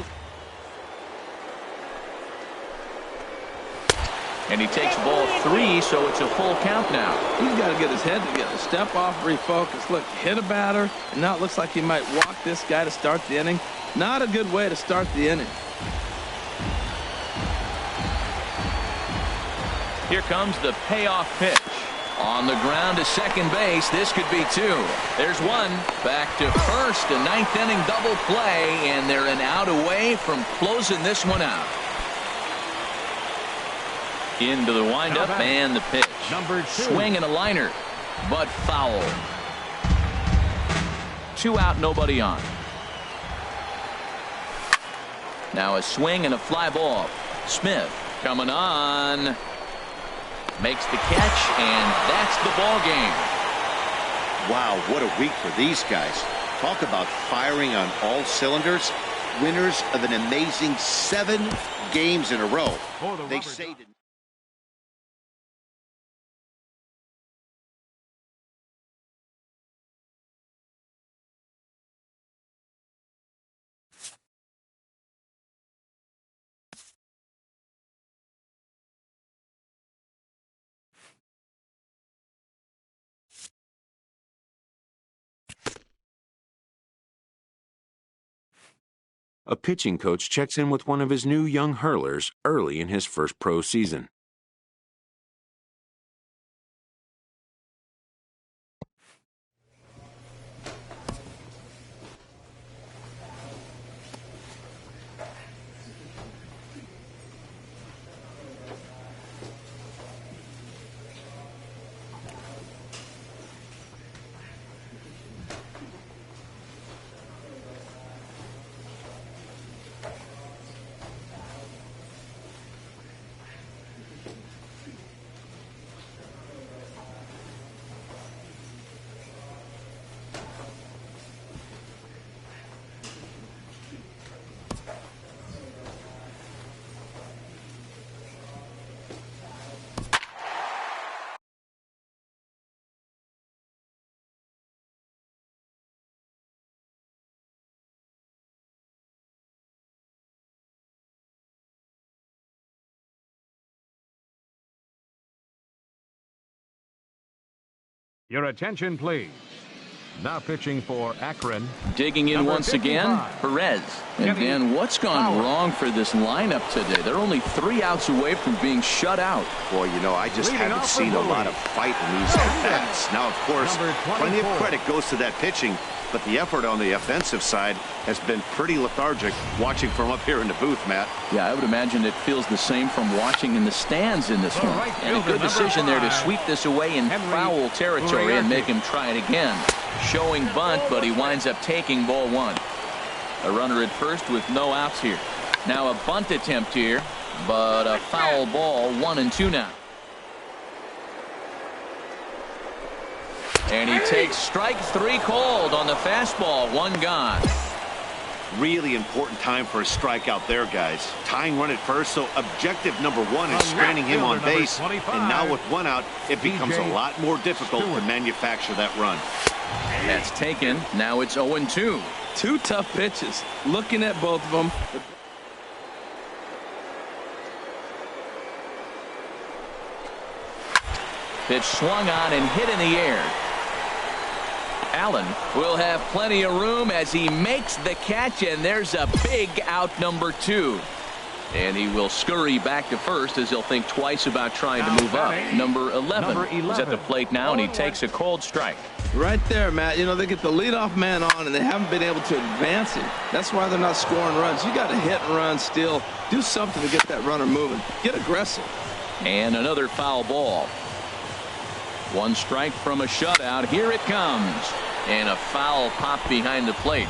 And he takes ball 3, so it's a full count now. He's got to get his head together. Step off, refocus. Look, hit a batter, and now it looks like he might walk this guy to start the inning. Not a good way to start the inning. Here comes the payoff pitch. On the ground to second base. This could be 2. There's 1. Back to first. A 9th inning double play, and they're an out away from closing this one out. Into the windup and the pitch. Number 2. Swing and a liner, but foul. 2 out, nobody on. Now a swing and a fly ball. Smith coming on. Makes the catch, and that's the ball game. Wow, what a week for these guys. Talk about firing on all cylinders. Winners of an amazing 7 games in a row. They say to A pitching coach checks in with one of his new young hurlers early in his first pro season. Your attention, please. Now pitching for Akron. Digging in Number once 55. again, Perez. And Dan, what's gone wrong for this lineup today? They're only 3 outs away from being shut out. Boy, you know, I just Leading haven't off seen for a lot of fight in these at-bats. Now, of course, Number plenty of 24. credit goes to that pitching, but the effort on the offensive side has been pretty lethargic watching from up here in the booth, Matt. Yeah, I would imagine it feels the same from watching in the stands in this The one. right And a good fielder, decision there to number 5, sweep this away in Henry foul territory and Uriarte. make him try it again. Showing bunt, but he winds up taking ball 1. A runner at first with no outs here. Now a bunt attempt here, but a foul ball, 1-2 now. And he takes strike 3 called on the fastball, 1 gone. Really important time for a strikeout there, guys. Tying run at first, so objective number 1 is stranding him on Number base. 25, And now with 1 out, it becomes a DJ lot more difficult to manufacture that run. That's taken. Now it's 0-2. 2 tough pitches. Looking at both of them. Pitch swung on and hit in the air. Allen will have plenty of room as he makes the catch, and there's a big out, number 2. And he will scurry back to first as he'll think twice about trying to move up. Number 11 is at the plate now, and he takes a cold strike. Right there, Matt. You know, they get the leadoff man on, and they haven't been able to advance him. That's why they're not scoring runs. You got to hit and run still. Do something to get that runner moving. Get aggressive. And another foul ball. 1 strike from a shutout. Here it comes. And a foul pop behind the plate.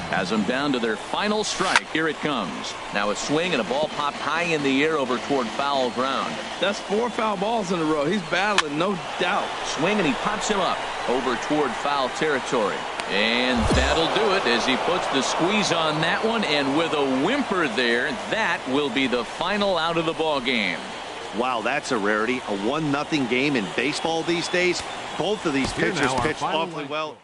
Has them down to their final strike. Here it comes. Now a swing and a ball popped high in the air over toward foul ground. That's 4 foul balls in a row. He's battling, no doubt. Swing and he pops him up over toward foul territory. And that'll do it as he puts the squeeze on that one. And with a whimper there, that will be the final out of the ball game. Wow, that's a rarity. A 1-0 game in baseball these days. Both of these Here pitchers now, our pitched final awfully line well.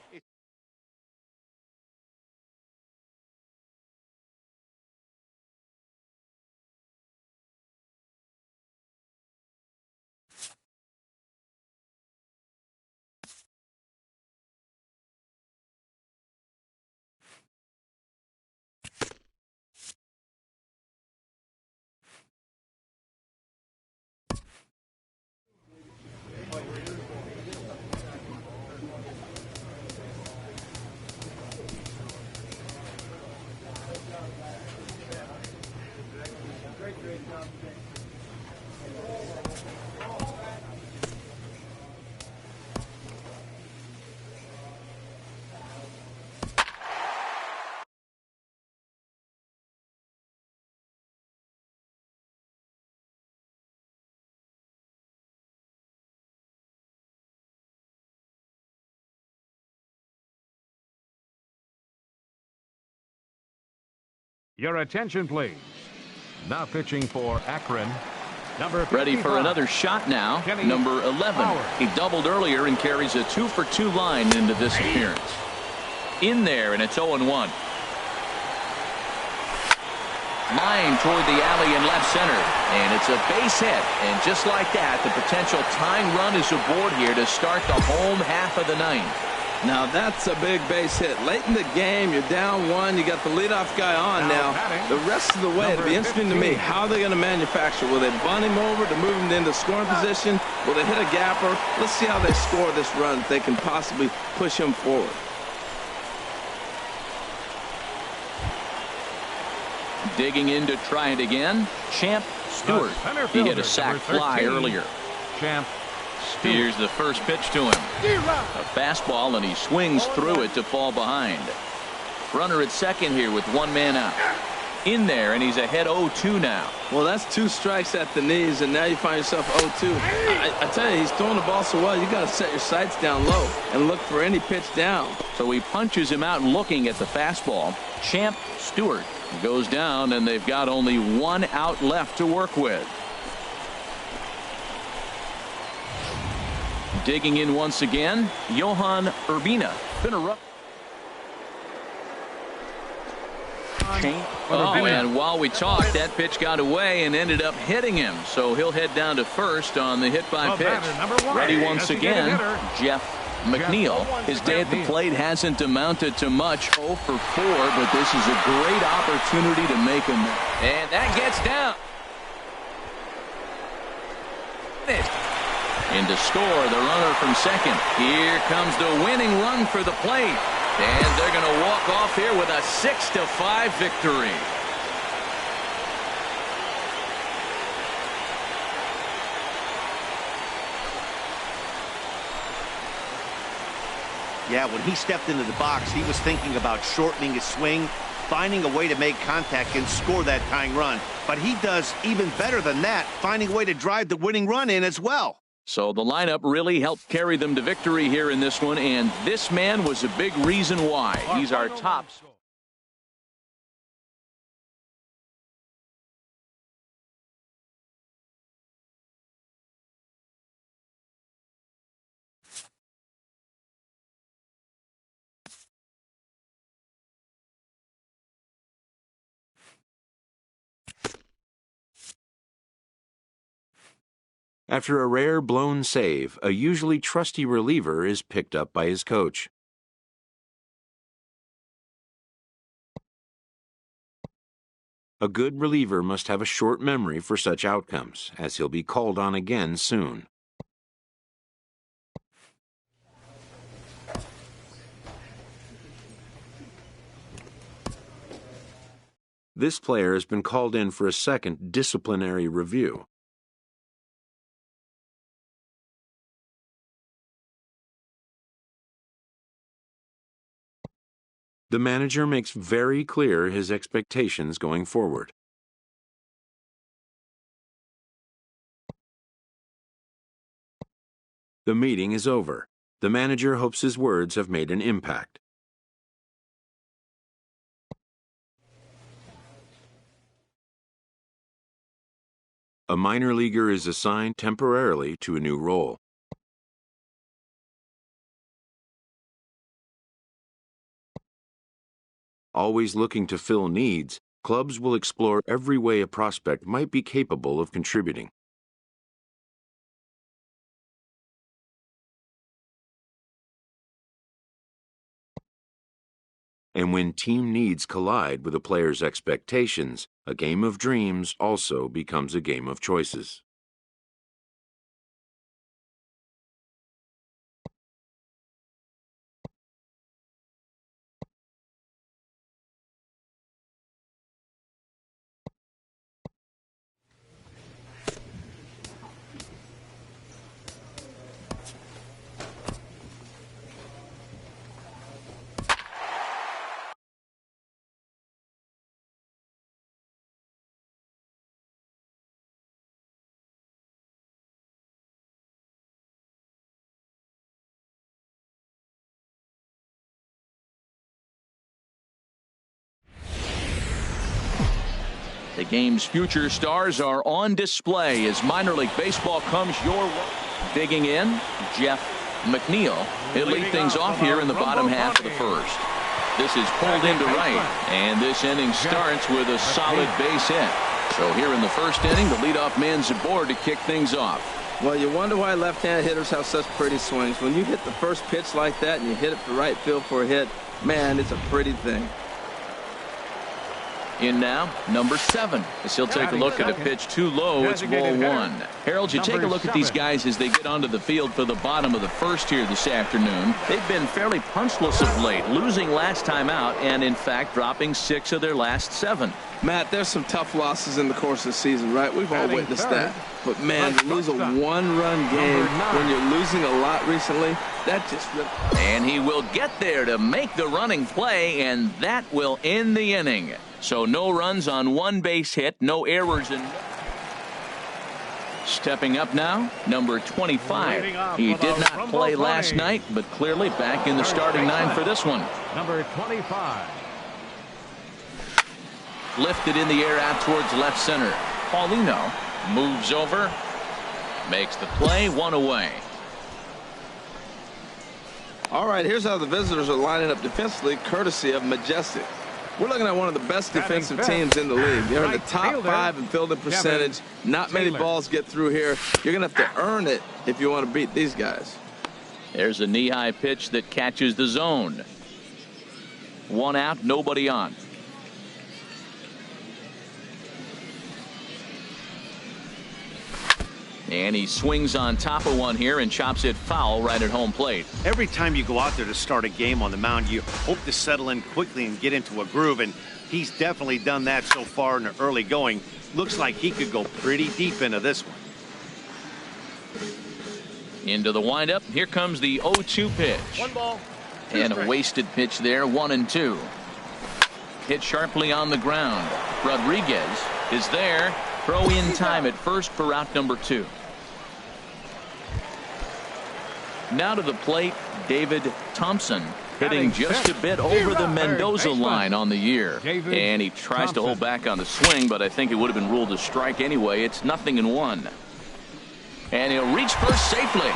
Your attention, please. Now pitching for Akron. Number 55. Ready for another shot now. Kenny Number 11. Powers. He doubled earlier and carries a 2-for-2 line into this appearance. In there, and it's 0-1. Line toward the alley in left center. And it's a base hit. And just like that, the potential tying run is aboard here to start the home half of the 9th. Now that's a big base hit. Late in the game, you're down 1. You got the leadoff guy on now. The rest of the way, it'll be interesting to me. How are they going to manufacture? Will they bunt him over to move him into scoring position? Will they hit a gapper? Let's see how they score this run if they can possibly push him forward. Digging in to try it again. Champ Stewart. He hit a sac fly earlier. Champ. Here's the first pitch to him. A fastball, and he swings through it to fall behind. Runner at second here with 1 man out. In there, and he's ahead 0-2 now. Well, that's 2 strikes at the knees, and now you find yourself 0-2. I tell you, he's throwing the ball so well, you got to set your sights down low and look for any pitch down. So he punches him out looking at the fastball. Champ Stewart goes down, and they've got only 1 out left to work with. Digging in once again, Johan Urbina. Been a rough. Oh, and while we talked, that pitch got away and ended up hitting him. So he'll head down to first on the hit by pitch. Ready once again, Jeff McNeil. His day at the plate hasn't amounted to much, 0 for 4, but this is a great opportunity to make him. And that gets down. In to score, the runner from second. Here comes the winning run for the plate. And they're going to walk off here with a 6-5 victory. Yeah, when he stepped into the box, he was thinking about shortening his swing, finding a way to make contact and score that tying run. But he does even better than that, finding a way to drive the winning run in as well. So the lineup really helped carry them to victory here in this one, and this man was a big reason why. He's our top scorer. After a rare blown save, a usually trusty reliever is picked up by his coach. A good reliever must have a short memory for such outcomes, as he'll be called on again soon. This player has been called in for a second disciplinary review. The manager makes very clear his expectations going forward. The meeting is over. The manager hopes his words have made an impact. A minor leaguer is assigned temporarily to a new role. Always looking to fill needs, clubs will explore every way a prospect might be capable of contributing. And when team needs collide with a player's expectations, a game of dreams also becomes a game of choices. The game's future stars are on display as minor league baseball comes your way. Digging in, Jeff McNeil. He'll lead things off here in the bottom half of the first. This is pulled into right, and this inning starts with a solid base hit. So here in the first inning, the leadoff man's aboard to kick things off. Well, you wonder why left-hand hitters have such pretty swings. When you hit the first pitch like that and you hit it to right field for a hit, man, it's a pretty thing. In now, number 7, as he'll take a look at a pitch too low. It's ball 1. Harold, you take a look at these guys as they get onto the field for the bottom of the first here this afternoon. They've been fairly punchless of late, losing last time out and, in fact, dropping 6 of their last 7. Matt, there's some tough losses in the course of the season, right? We've all witnessed that. But, man, to lose a one-run game when you're losing a lot recently, that just... And he will get there to make the running play, and that will end the inning. So no runs on one base hit, no errors. Stepping up now, number 25. He did not play last night, but clearly back in the starting 9 for this one. Number 25. Lifted in the air out towards left center. Paulino moves over, makes the play, 1 away. All right, here's how the visitors are lining up defensively, courtesy of Napjcyd. We're looking at one of the best defensive teams in the league. They're in the top 5 in fielding percentage. Not many balls get through here. You're going to have to earn it if you want to beat these guys. There's a knee-high pitch that catches the zone. 1 out, nobody on. And he swings on top of one here and chops it foul right at home plate. Every time you go out there to start a game on the mound, you hope to settle in quickly and get into a groove, and he's definitely done that so far in the early going. Looks like he could go pretty deep into this one. Into the windup. Here comes the 0-2 pitch. 1 ball. And a wasted pitch there, 1-2. Hit sharply on the ground. Rodriguez is there. Throw in time at first for route number 2. Now to the plate, David Thompson, hitting just a bit over the Mendoza line on the year. And he tries to hold back on the swing, but I think it would have been ruled a strike anyway. It's 0-1. And he'll reach first safely.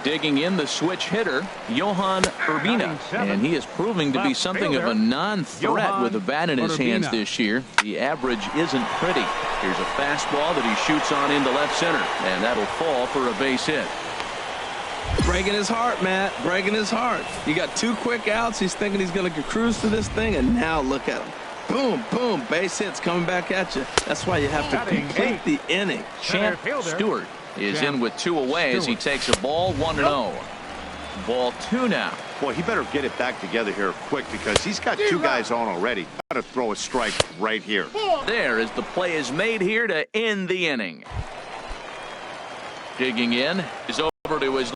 Digging in the switch hitter, Johan Urbina, and he is proving to be something of a non-threat with a bat in his hands this year. The average isn't pretty. Here's a fastball that he shoots on into left center, and that'll fall for a base hit. Breaking his heart, Matt. Breaking his heart. You got 2 quick outs. He's thinking he's going to cruise to this thing, and now look at him. Boom, boom, base hits coming back at you. That's why you have to complete the inning. Champ Stewart is in with 2 away as he takes a ball 1-0. Ball 2 now. Boy, he better get it back together here quick because he's got 2 guys on already. Got to throw a strike right here. There as the play is made here to end the inning. Digging in is over to his